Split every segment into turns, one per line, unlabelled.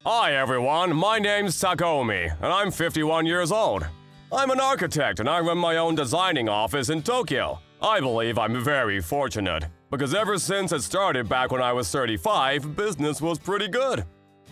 Hi everyone, my name's Takomi, and I'm 51 years old. I'm an architect and I run my own designing office in Tokyo. I believe I'm very fortunate, because ever since it started back when I was 35, business was pretty good.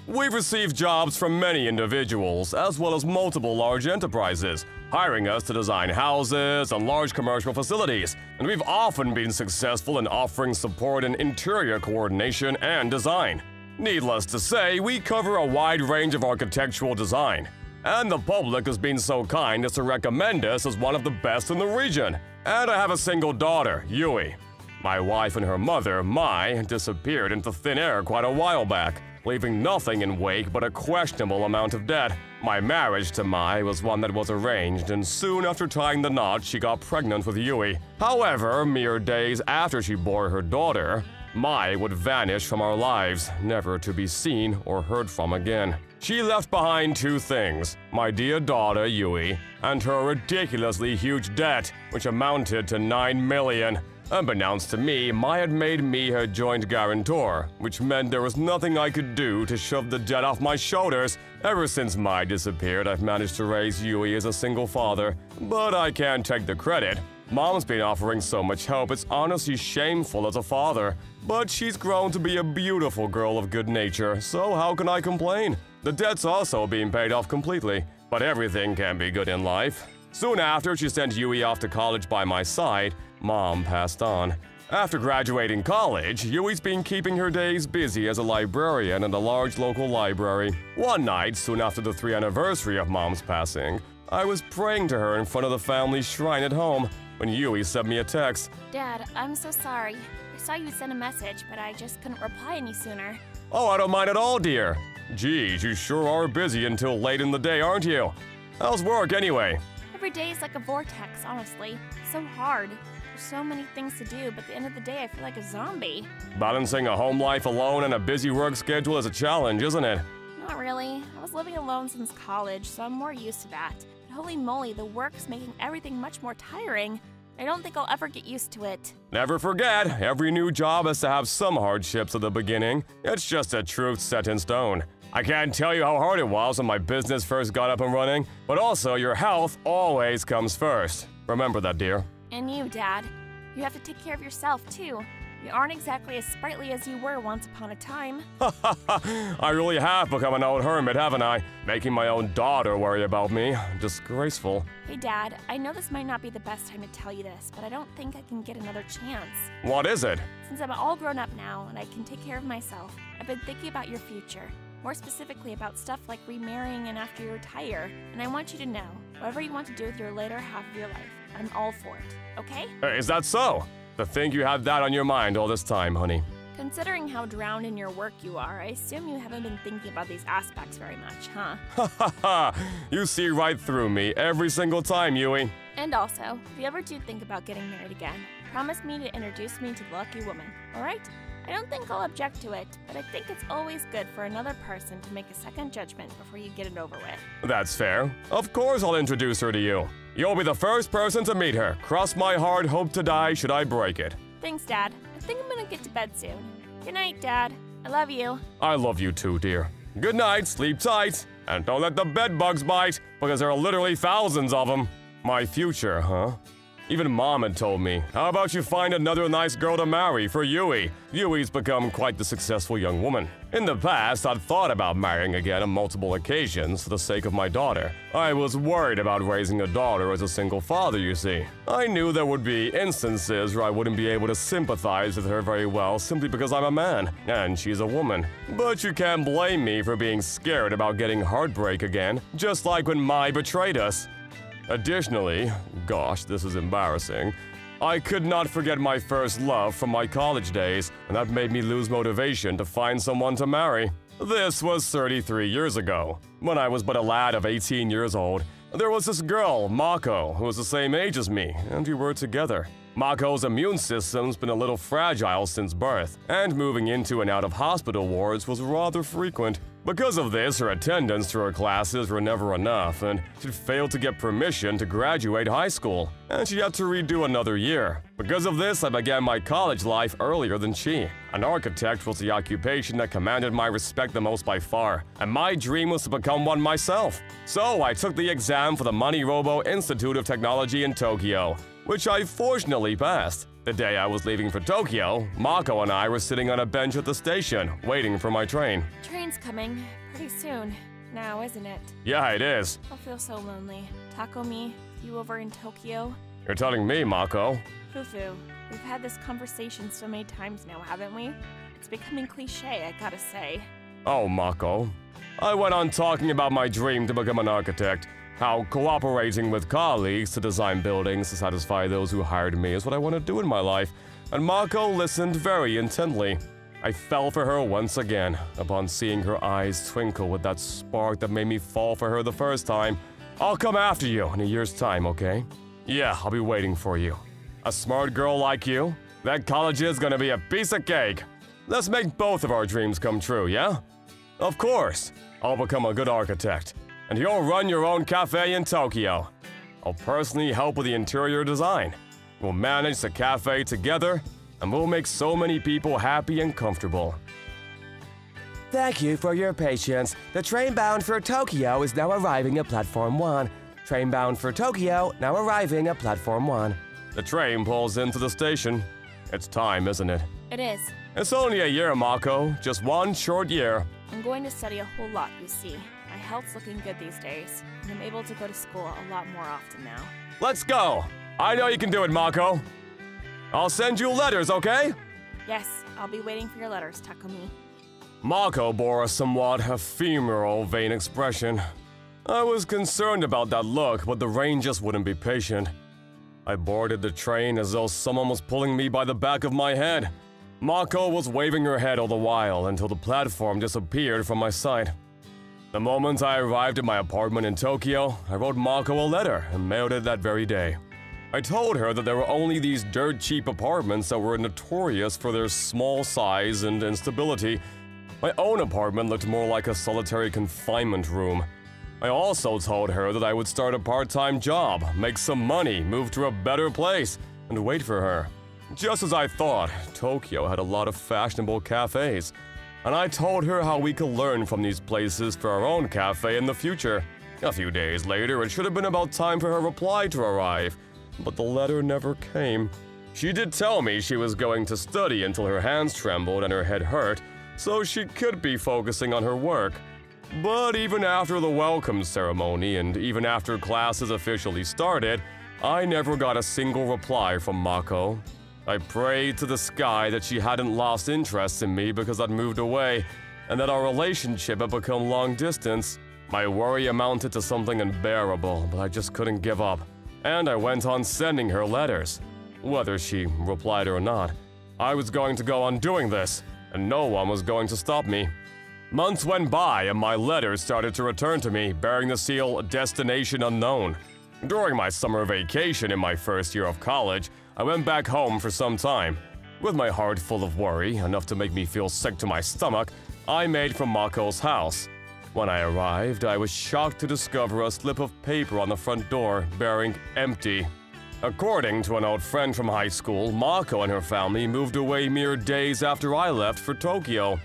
We've received jobs from many individuals, as well as multiple large enterprises, hiring us to design houses and large commercial facilities, and we've often been successful in offering support in interior coordination and design. Needless to say, we cover a wide range of architectural design, and the public has been so kind as to recommend us as one of the best in the region. And I have a single daughter, Yui. My wife and her mother, Mai, disappeared into thin air quite a while back, leaving nothing in wake but a questionable amount of debt. My marriage to Mai was one that was arranged, and soon after tying the knot, she got pregnant with Yui. However, mere days after she bore her daughter, Mai would vanish from our lives, never to be seen or heard from again. She left behind two things: my dear daughter, Yui, and her ridiculously huge debt, which amounted to 9 million. Unbeknownst to me, Mai had made me her joint guarantor, which meant there was nothing I could do to shove the debt off my shoulders. Ever since Mai disappeared, I've managed to raise Yui as a single father, but I can't take the credit. Mom's been offering so much help, it's honestly shameful as a father. But she's grown to be a beautiful girl of good nature, so how can I complain? The debt's also being paid off completely, but everything can be good in life. Soon after she sent Yui off to college by my side, Mom passed on. After graduating college, Yui's been keeping her days busy as a librarian in a large local library. One night, soon after the 3rd anniversary of Mom's passing, I was praying to her in front of the family shrine at home when Yui sent me a text.
Dad, I'm so sorry. I saw you send a message, but I just couldn't reply any sooner.
Oh, I don't mind at all, dear. Geez, you sure are busy until late in the day, aren't you? How's work anyway?
Every day is like a vortex, honestly. So hard. There's so many things to do, but at the end of the day, I feel like a zombie.
Balancing a home life alone and a busy work schedule is a challenge, isn't it?
Not really. I was living alone since college, so I'm more used to that. But holy moly, the work's making everything much more tiring. I don't think I'll ever get used to it.
Never forget, every new job has to have some hardships at the beginning. It's just a truth set in stone. I can't tell you how hard it was when my business first got up and running, but also your health always comes first. Remember that, dear.
And you, Dad. You have to take care of yourself, too. You aren't exactly as sprightly as you were once upon a time.
I really have become an old hermit, haven't I? Making my own daughter worry about me. Disgraceful.
Hey, Dad, I know this might not be the best time to tell you this, but I don't think I can get another chance.
What is it?
Since I'm all grown up now and I can take care of myself, I've been thinking about your future. More specifically about stuff like remarrying and after you retire. And I want you to know, whatever you want to do with your later half of your life, I'm all for it, okay?
Is that so? To think you had that on your mind all this time, honey.
Considering how drowned in your work you are, I assume you haven't been thinking about these aspects very much, huh?
Ha ha ha! You see right through me every single time, Yui.
And also, if you ever do think about getting married again, promise me to introduce me to the lucky woman, alright? I don't think I'll object to it, but I think it's always good for another person to make a second judgment before you get it over with.
That's fair. Of course I'll introduce her to you. You'll be the first person to meet her. Cross my heart, hope to die should I break it.
Thanks, Dad. I think I'm gonna get to bed soon. Good night, Dad. I love you.
I love you too, dear. Good night, sleep tight, and don't let the bed bugs bite, because there are literally thousands of them. My future, huh? Even Mom had told me, how about you find another nice girl to marry for Yui? Yui's become quite the successful young woman. In the past, I'd thought about marrying again on multiple occasions for the sake of my daughter. I was worried about raising a daughter as a single father, you see. I knew there would be instances where I wouldn't be able to sympathize with her very well simply because I'm a man, and she's a woman. But you can't blame me for being scared about getting heartbreak again, just like when Mai betrayed us. Additionally, gosh, this is embarrassing, I could not forget my first love from my college days, and that made me lose motivation to find someone to marry. This was 33 years ago, when I was but a lad of 18 years old. There was this girl, Mako, who was the same age as me, and we were together. Mako's immune system's been a little fragile since birth, and moving into and out of hospital wards was rather frequent. Because of this, her attendance to her classes were never enough, and she failed to get permission to graduate high school, and she had to redo another year. Because of this, I began my college life earlier than she. An architect was the occupation that commanded my respect the most by far, and my dream was to become one myself. So I took the exam for the MoniRobo Institute of Technology in Tokyo, which I fortunately passed. The day I was leaving for Tokyo, Mako and I were sitting on a bench at the station, waiting for my train.
Train's coming pretty soon now, isn't it?
Yeah, it is.
I'll feel so lonely. Takumi, you over in Tokyo?
You're telling me, Mako?
Fufu, we've had this conversation so many times now, haven't we? It's becoming cliche, I gotta say.
Oh, Mako. I went on talking about my dream to become an architect, how cooperating with colleagues to design buildings to satisfy those who hired me is what I want to do in my life, and Mako listened very intently. I fell for her once again, upon seeing her eyes twinkle with that spark that made me fall for her the first time. I'll come after you in a year's time, okay? Yeah, I'll be waiting for you. A smart girl like you? That college is gonna be a piece of cake. Let's make both of our dreams come true, yeah? Of course. I'll become a good architect, and you'll run your own cafe in Tokyo. I'll personally help with the interior design. We'll manage the cafe together, and we'll make so many people happy and comfortable.
Thank you for your patience. The train bound for Tokyo is now arriving at Platform 1. Train bound for Tokyo now arriving at Platform 1.
The train pulls into the station. It's time, isn't it?
It is.
It's only a year, Mako. Just one short year.
I'm going to study a whole lot, you see. My health's looking good these days, and I'm able to go to school a lot more often now.
Let's go! I know you can do it, Mako. I'll send you letters, okay?
Yes, I'll be waiting for your letters, Takumi.
Mako bore a somewhat ephemeral, vain expression. I was concerned about that look, but the rain just wouldn't be patient. I boarded the train as though someone was pulling me by the back of my head. Mako was waving her head all the while until the platform disappeared from my sight. The moment I arrived at my apartment in Tokyo, I wrote Mako a letter and mailed it that very day. I told her that there were only these dirt-cheap apartments that were notorious for their small size and instability. My own apartment looked more like a solitary confinement room. I also told her that I would start a part-time job, make some money, move to a better place, and wait for her. Just as I thought, Tokyo had a lot of fashionable cafes, and I told her how we could learn from these places for our own cafe in the future. A few days later, it should have been about time for her reply to arrive, but the letter never came. She did tell me she was going to study until her hands trembled and her head hurt, so she could be focusing on her work. But even after the welcome ceremony and even after classes officially started, I never got a single reply from Mako. I prayed to the sky that she hadn't lost interest in me because I'd moved away, and that our relationship had become long distance. My worry amounted to something unbearable, but I just couldn't give up. And I went on sending her letters. Whether she replied or not, I was going to go on doing this, and no one was going to stop me. Months went by and my letters started to return to me, bearing the seal Destination Unknown. During my summer vacation in my first year of college, I went back home for some time. With my heart full of worry, enough to make me feel sick to my stomach, I made for Mako's house. When I arrived, I was shocked to discover a slip of paper on the front door bearing empty. According to an old friend from high school, Mako and her family moved away mere days after I left for Tokyo.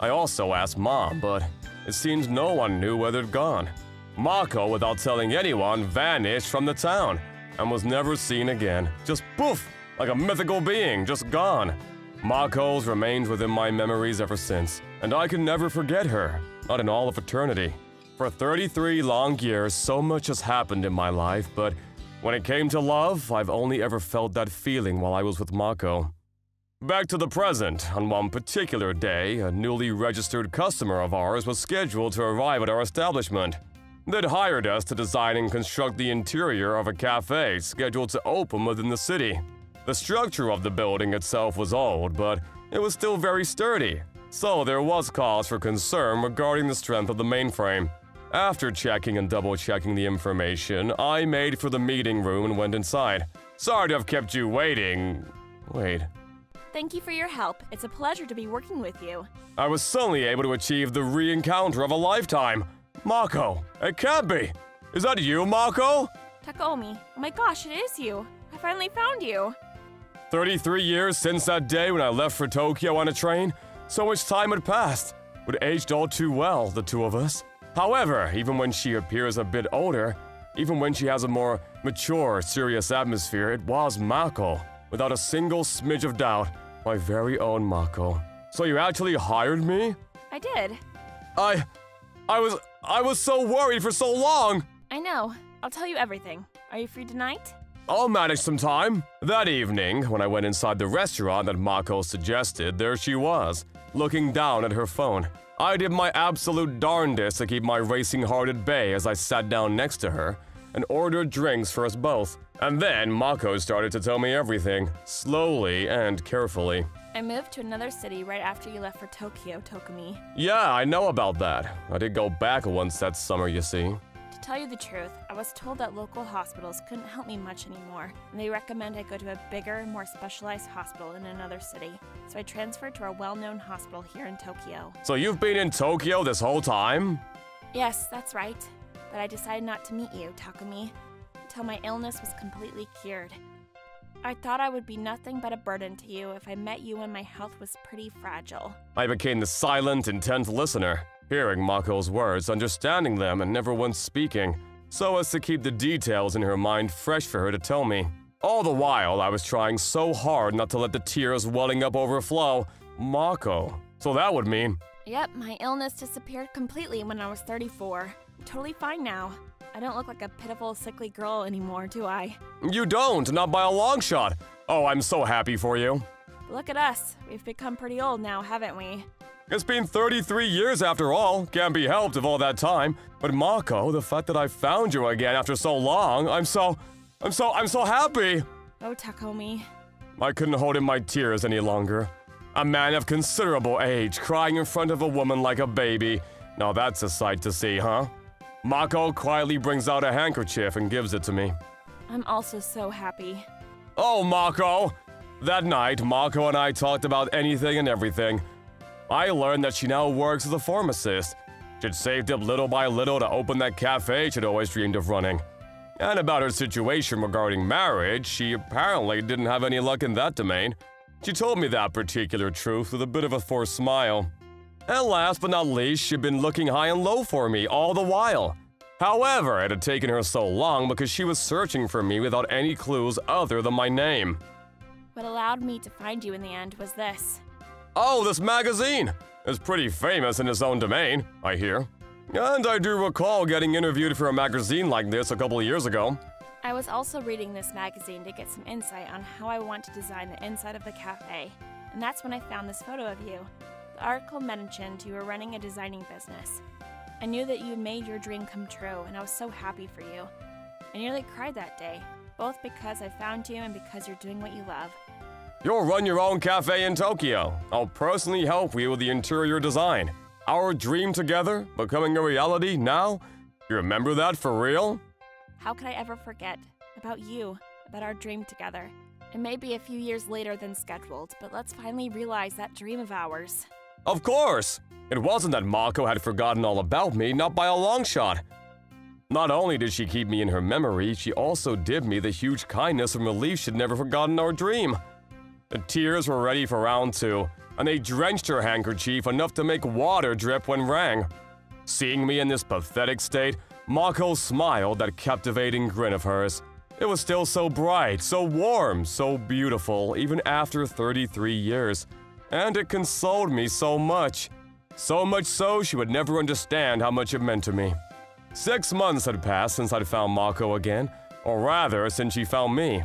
I also asked Mom, but it seems no one knew where they'd gone. Mako, without telling anyone, vanished from the town and was never seen again. Just poof, like a mythical being, just gone. Mako's remained within my memories ever since, and I can never forget her, not in all of eternity. For 33 long years, so much has happened in my life, but when it came to love, I've only ever felt that feeling while I was with Mako. Back to the present, on one particular day, a newly registered customer of ours was scheduled to arrive at our establishment. They'd hired us to design and construct the interior of a cafe scheduled to open within the city. The structure of the building itself was old, but it was still very sturdy, so there was cause for concern regarding the strength of the mainframe. After checking and double-checking the information, I made for the meeting room and went inside. Sorry to have kept you waiting. Wait.
Thank you for your help. It's a pleasure to be working with you.
I was suddenly able to achieve the re-encounter of a lifetime. Mako, it can't be. Is that you, Mako?
Takumi, oh my gosh, it is you. I finally found you.
33 years since that day when I left for Tokyo on a train. So much time had passed. We'd aged all too well, the two of us. However, even when she appears a bit older, even when she has a more mature, serious atmosphere, it was Mako. Without a single smidge of doubt, my very own Mako. So you actually hired me?
I did.
I was so worried for so long.
I know. I'll tell you everything. Are you free tonight?
I'll manage some time. That evening, when I went inside the restaurant that Mako suggested, there she was, looking down at her phone. I did my absolute darndest to keep my racing heart at bay as I sat down next to her and ordered drinks for us both. And then Mako started to tell me everything, slowly and carefully.
I moved to another city right after you left for Tokyo, Tokumi.
Yeah, I know about that. I did go back once that summer, you see.
To tell you the truth, I was told that local hospitals couldn't help me much anymore, and they recommend I go to a bigger, more specialized hospital in another city. So I transferred to a well-known hospital here in Tokyo.
So you've been in Tokyo this whole time?
Yes, that's right. But I decided not to meet you, Takumi, until my illness was completely cured. I thought I would be nothing but a burden to you if I met you when my health was pretty fragile.
I became the silent, intent listener, hearing Mako's words, understanding them, and never once speaking, so as to keep the details in her mind fresh for her to tell me. All the while, I was trying so hard not to let the tears welling up overflow. Mako. So that would mean…
Yep, my illness disappeared completely when I was 34. I'm totally fine now. I don't look like a pitiful, sickly girl anymore, do I?
You don't, not by a long shot. Oh, I'm so happy for you.
But look at us. We've become pretty old now, haven't we?
It's been 33 years after all. Can't be helped of all that time. But Mako, the fact that I found you again after so long, I'm so happy.
Oh, Takumi.
I couldn't hold in my tears any longer. A man of considerable age crying in front of a woman like a baby. Now that's a sight to see, huh? Mako quietly brings out a handkerchief and gives it to me.
I'm also so happy.
Oh, Mako! That night, Mako and I talked about anything and everything. I learned that she now works as a pharmacist. She'd saved up little by little to open that cafe she'd always dreamed of running. And about her situation regarding marriage, she apparently didn't have any luck in that domain. She told me that particular truth with a bit of a forced smile. And last but not least, she'd been looking high and low for me all the while. However, it had taken her so long because she was searching for me without any clues other than my name.
What allowed me to find you in the end was this.
Oh, this magazine! It's pretty famous in its own domain, I hear. And I do recall getting interviewed for a magazine like this a couple of years ago.
I was also reading this magazine to get some insight on how I want to design the inside of the cafe. And that's when I found this photo of you. The article mentioned you were running a designing business. I knew that you made your dream come true, and I was so happy for you. I nearly cried that day, both because I found you and because you're doing what you love.
You'll run your own cafe in Tokyo. I'll personally help you with the interior design. Our dream together, becoming a reality now? You remember that for real?
How could I ever forget about you, about our dream together? It may be a few years later than scheduled, but let's finally realize that dream of ours.
Of course! It wasn't that Mako had forgotten all about me, not by a long shot. Not only did she keep me in her memory, she also did me the huge kindness and relief she'd never forgotten our dream. The tears were ready for round two, and they drenched her handkerchief enough to make water drip when rang. Seeing me in this pathetic state, Mako smiled that captivating grin of hers. It was still so bright, so warm, so beautiful, even after 33 years. And it consoled me so much. So much so she would never understand how much it meant to me. 6 months had passed since I'd found Mako again, or rather, since she found me.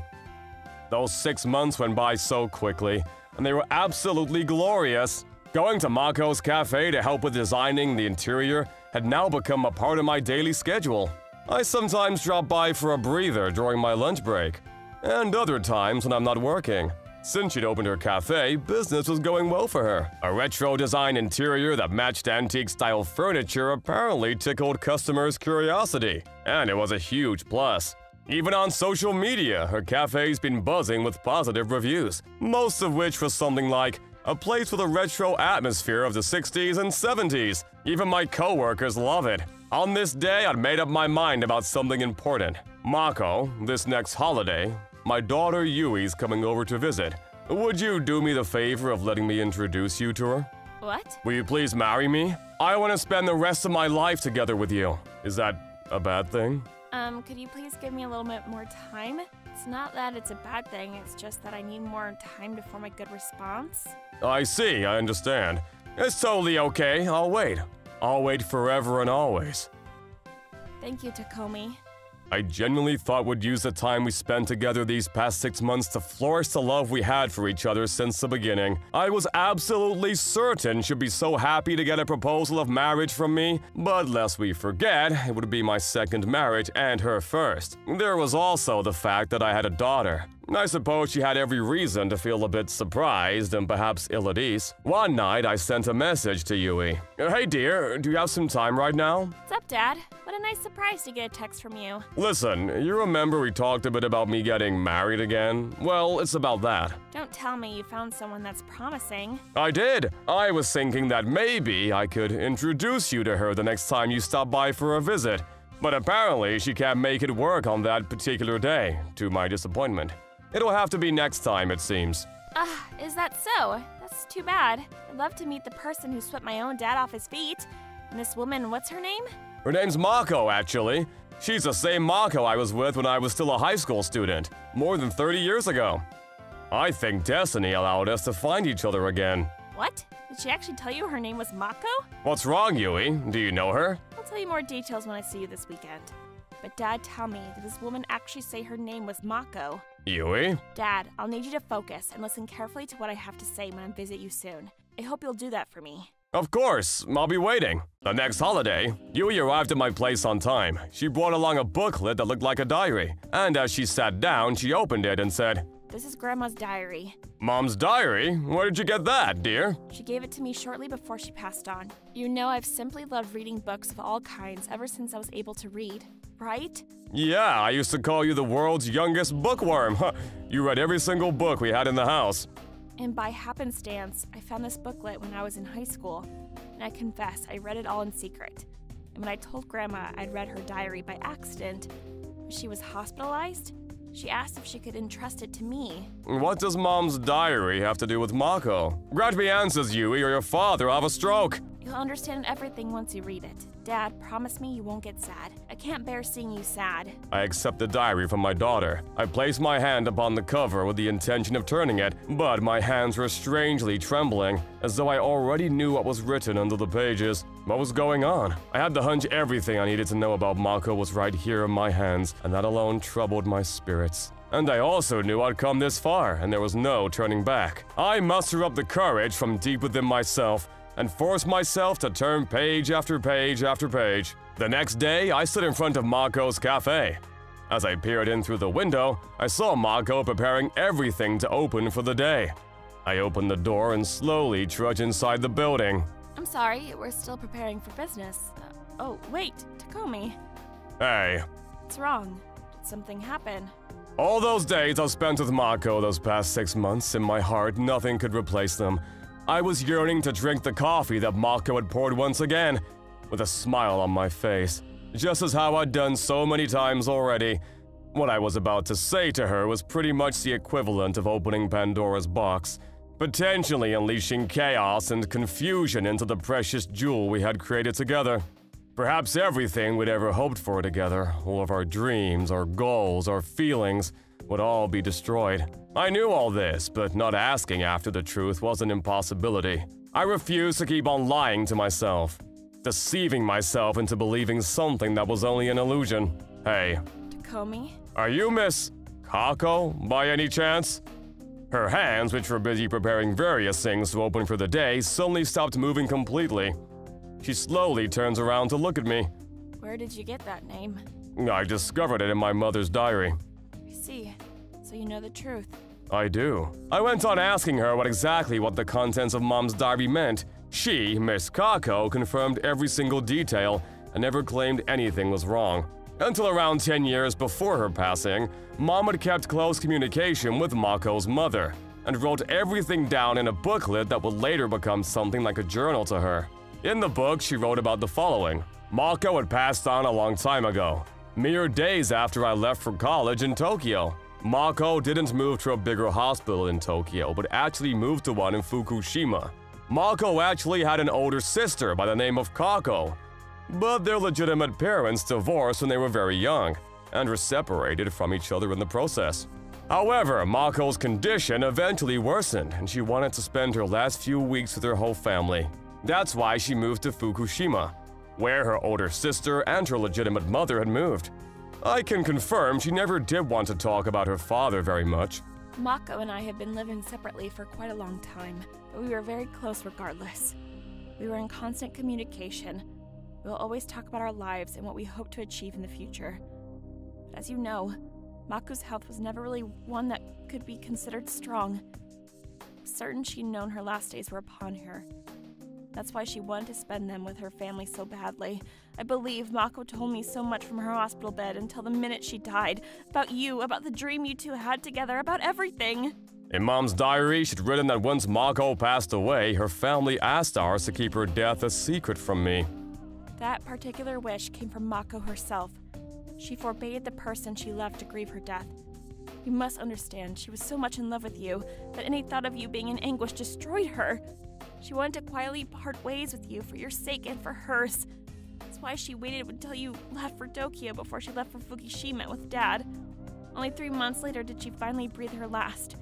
Those 6 months went by so quickly, and they were absolutely glorious. Going to Mako's cafe to help with designing the interior had now become a part of my daily schedule. I sometimes drop by for a breather during my lunch break, and other times when I'm not working. Since she'd opened her cafe, business was going well for her. A retro design interior that matched antique-style furniture apparently tickled customers' curiosity, and it was a huge plus. Even on social media, her cafe's been buzzing with positive reviews, most of which was something like, a place with a retro atmosphere of the 60s and 70s. Even my coworkers love it. On this day, I'd made up my mind about something important. Mako, this next holiday, My daughter Yui's coming over to visit. Would you do me the favor of letting me introduce you to her?
What?
Will you please marry me? I want to spend the rest of my life together with you. Is that a bad thing?
Could you please give me a little bit more time? It's not that it's a bad thing, it's just that I need more time to form a good response.
I see, I understand. It's totally okay, I'll wait. I'll wait forever and always.
Thank you, Takomi.
I genuinely thought we'd use the time we spent together these past 6 months to flourish the love we had for each other since the beginning. I was absolutely certain she'd be so happy to get a proposal of marriage from me, but lest we forget, it would be my second marriage and her first. There was also the fact that I had a daughter. I suppose she had every reason to feel a bit surprised and perhaps ill at ease. One night, I sent a message to Yui. Hey dear, do you have some time right now?
What's up, Dad? What a nice surprise to get a text from you.
Listen, you remember we talked a bit about me getting married again? Well, it's about that.
Don't tell me you found someone that's promising.
I did. I was thinking that maybe I could introduce you to her the next time you stop by for a visit. But apparently, she can't make it work on that particular day, to my disappointment. It'll have to be next time, it seems.
Is that so? That's too bad. I'd love to meet the person who swept my own dad off his feet. And this woman, what's her name?
Her name's Mako, actually. She's the same Mako I was with when I was still a high school student, more than 30 years ago. I think destiny allowed us to find each other again.
What? Did she actually tell you her name was Mako?
What's wrong, Yui? Do you know her?
I'll tell you more details when I see you this weekend. But Dad, tell me, did this woman actually say her name was Mako?
Yui?
Dad, I'll need you to focus and listen carefully to what I have to say when I visit you soon. I hope you'll do that for me.
Of course, I'll be waiting. The next holiday, Yui arrived at my place on time. She brought along a booklet that looked like a diary. And as she sat down, she opened it and said,
This is Grandma's diary.
Mom's diary? Where did you get that, dear?
She gave it to me shortly before she passed on. You know I've simply loved reading books of all kinds ever since I was able to read, right?
Yeah, I used to call you the world's youngest bookworm. You read every single book we had in the house.
And by happenstance, I found this booklet when I was in high school. And I confess, I read it all in secret. And when I told Grandma I'd read her diary by accident, when she was hospitalized, she asked if she could entrust it to me.
What does Mom's diary have to do with Mako? Grant me answers, Yui, or your father will have a stroke.
You'll understand everything once you read it. Dad, promise me you won't get sad. I can't bear seeing you sad.
I accept the diary from my daughter. I place my hand upon the cover with the intention of turning it, but my hands were strangely trembling, as though I already knew what was written under the pages. What was going on? I had the hunch everything I needed to know about Mako was right here in my hands, and that alone troubled my spirits. And I also knew I'd come this far, and there was no turning back. I mustered up the courage from deep within myself, and forced myself to turn page after page after page. The next day, I stood in front of Mako's cafe. As I peered in through the window, I saw Mako preparing everything to open for the day. I opened the door and slowly trudged inside the building.
I'm sorry, we're still preparing for business. Oh, wait, Takomi.
Hey.
What's wrong? Did something happen?
All those days I've spent with Mako those past 6 months, in my heart, nothing could replace them. I was yearning to drink the coffee that Mako had poured once again, with a smile on my face, just as how I'd done so many times already. What I was about to say to her was pretty much the equivalent of opening Pandora's box, potentially unleashing chaos and confusion into the precious jewel we had created together. Perhaps everything we'd ever hoped for together, all of our dreams, our goals, our feelings, would all be destroyed. I knew all this, but not asking after the truth was an impossibility. I refused to keep on lying to myself, deceiving myself into believing something that was only an illusion. Hey.
Takomi?
Are you Miss Kako, by any chance? Her hands, which were busy preparing various things to open for the day, suddenly stopped moving completely. She slowly turns around to look at me.
Where did you get that name?
I discovered it in my mother's diary.
I see. So you know the truth.
I do. I went on asking her what the contents of Mom's diary meant. She, Miss Kako, confirmed every single detail and never claimed anything was wrong. Until around 10 years before her passing, Mom had kept close communication with Mako's mother and wrote everything down in a booklet that would later become something like a journal to her. In the book, she wrote about the following. Mako had passed on a long time ago, mere days after I left for college in Tokyo. Mako didn't move to a bigger hospital in Tokyo, but actually moved to one in Fukushima. Mako actually had an older sister by the name of Kako, but their legitimate parents divorced when they were very young and were separated from each other in the process. However, Mako's condition eventually worsened and she wanted to spend her last few weeks with her whole family. That's why she moved to Fukushima, where her older sister and her legitimate mother had moved. I can confirm she never did want to talk about her father very much.
Mako and I have been living separately for quite a long time, but we were very close regardless. We were in constant communication. We will always talk about our lives and what we hope to achieve in the future. But as you know, Mako's health was never really one that could be considered strong. I'm certain she'd known her last days were upon her. That's why she wanted to spend them with her family so badly. I believe Mako told me so much from her hospital bed until the minute she died. About you, about the dream you two had together, about everything.
In Mom's diary, she'd written that once Mako passed away, her family asked ours to keep her death a secret from me.
That particular wish came from Mako herself. She forbade the person she loved to grieve her death. You must understand, she was so much in love with you that any thought of you being in anguish destroyed her. She wanted to quietly part ways with you for your sake and for hers. That's why she waited until you left for Tokyo before she left for Fukushima with Dad. Only 3 months later did she finally breathe her last.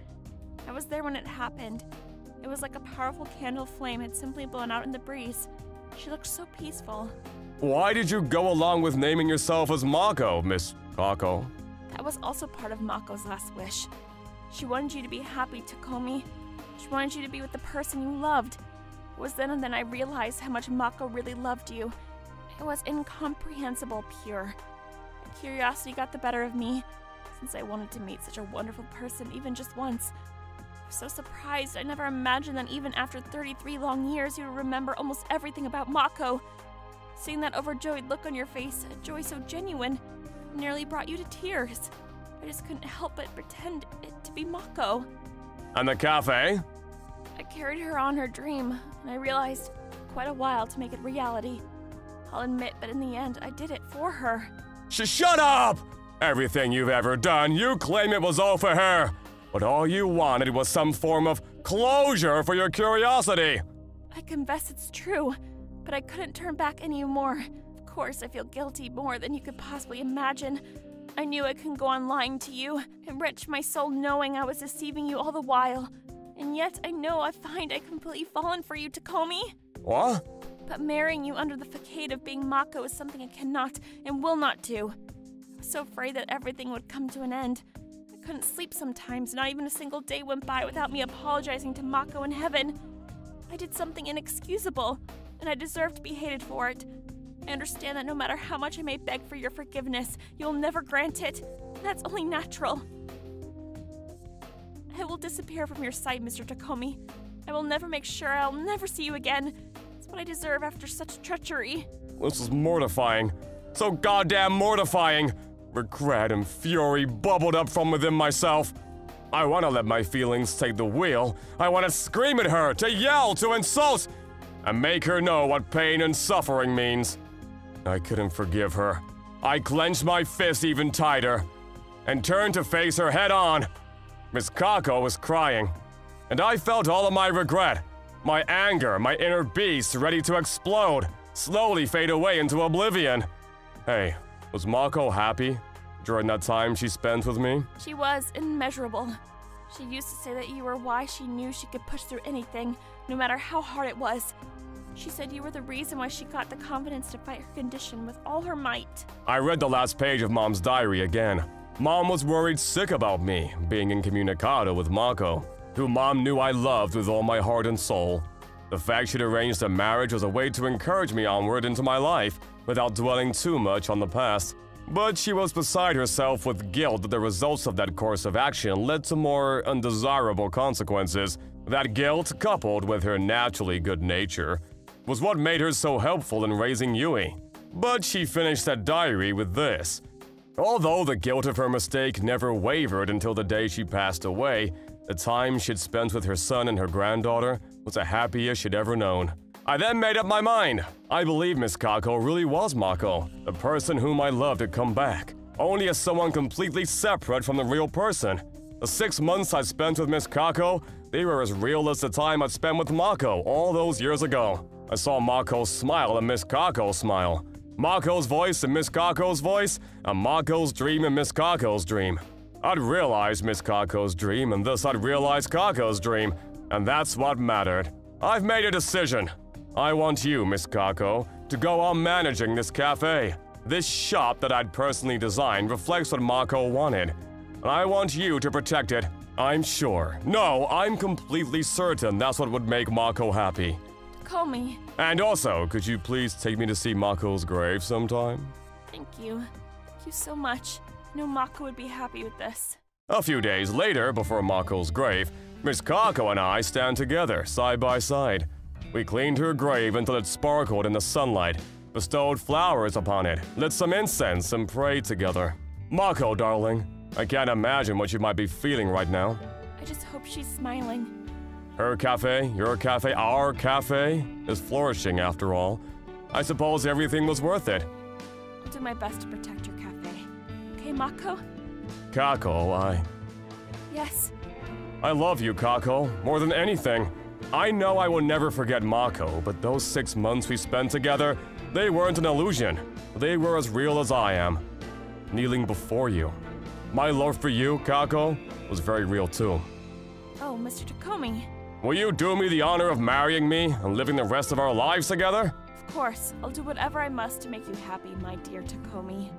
I was there when it happened. It was like a powerful candle flame had simply blown out in the breeze. She looked so peaceful.
Why did you go along with naming yourself as Mako, Miss Kako?
That was also part of Mako's last wish. She wanted you to be happy, Takomi. She wanted you to be with the person you loved. It was then and then I realized how much Mako really loved you. It was incomprehensible pure. My curiosity got the better of me, since I wanted to meet such a wonderful person even just once. I was so surprised. I never imagined that even after 33 long years you would remember almost everything about Mako. Seeing that overjoyed look on your face, a joy so genuine, nearly brought you to tears. I just couldn't help but pretend it to be Mako.
And the cafe?
I carried her on her dream, and I realized it took quite a while to make it reality. I'll admit, but in the end, I did it for her.
Shut up! Everything you've ever done, you claim it was all for her. But all you wanted was some form of closure for your curiosity.
I confess it's true, but I couldn't turn back anymore. Of course, I feel guilty more than you could possibly imagine. I knew I couldn't go on lying to you. It wrenched my soul knowing I was deceiving you all the while. And yet, I know I find I completely fallen for you, Takomi.
What?
But marrying you under the facade of being Mako is something I cannot and will not do. I was so afraid that everything would come to an end. I couldn't sleep sometimes, not even a single day went by without me apologizing to Mako in heaven. I did something inexcusable, and I deserve to be hated for it. I understand that no matter how much I may beg for your forgiveness, you will never grant it. That's only natural. I will disappear from your sight, Mr. Takomi. I will never make sure I'll never see you again. It's what I deserve after such treachery.
This is mortifying. So goddamn mortifying. Regret and fury bubbled up from within myself. I want to let my feelings take the wheel. I want to scream at her, to yell, to insult, and make her know what pain and suffering means. I couldn't forgive her. I clenched my fist even tighter and turned to face her head on. Miss Kako was crying, and I felt all of my regret, my anger, my inner beast ready to explode, slowly fade away into oblivion. Hey, was Mako happy during that time she spent with me?
She was immeasurable. She used to say that you were why she knew she could push through anything, no matter how hard it was. She said you were the reason why she got the confidence to fight her condition with all her might.
I read the last page of Mom's diary again. Mom was worried sick about me being incommunicado with Mako, who Mom knew I loved with all my heart and soul. The fact she'd arranged a marriage was a way to encourage me onward into my life without dwelling too much on the past. But she was beside herself with guilt that the results of that course of action led to more undesirable consequences. That guilt, coupled with her naturally good nature, was what made her so helpful in raising Yui. But she finished that diary with this. Although the guilt of her mistake never wavered until the day she passed away, the time she'd spent with her son and her granddaughter was the happiest she'd ever known. I then made up my mind. I believe Miss Kako really was Mako, the person whom I loved had come back. only as someone completely separate from the real person. The 6 months I spent with Miss Kako, they were as real as the time I'd spent with Mako all those years ago. I saw Mako's smile and Miss Kako's smile. Mako's voice and Miss Kako's voice, and Mako's dream and Miss Kako's dream. I'd realized Miss Kako's dream, and thus I'd realized Kako's dream, and that's what mattered. I've made a decision. I want you, Miss Kako, to go on managing this cafe. This shop that I'd personally designed reflects what Mako wanted, and I want you to protect it. I'm sure. No, I'm completely certain that's what would make Mako happy.
Takomi.
And also, could you please take me to see Mako's grave sometime?
Thank you. Thank you so much. I know Mako would be happy with this.
A few days later, before Mako's grave, Miss Kako and I stand together, side by side. We cleaned her grave until it sparkled in the sunlight, bestowed flowers upon it, lit some incense, and prayed together. Mako, darling, I can't imagine what you might be feeling right now.
I just hope she's smiling.
Her cafe, your cafe, our cafe is flourishing after all. I suppose everything was worth it.
I'll do my best to protect your cafe. Okay, Mako?
Kako,
Yes.
I love you, Kako, more than anything. I know I will never forget Mako, but those 6 months we spent together, they weren't an illusion. They were as real as I am, kneeling before you. My love for you, Kako, was very real too.
Oh, Mr. Takomi.
Will you do me the honor of marrying me and living the rest of our lives together?
Of course, I'll do whatever I must to make you happy, my dear Takomi.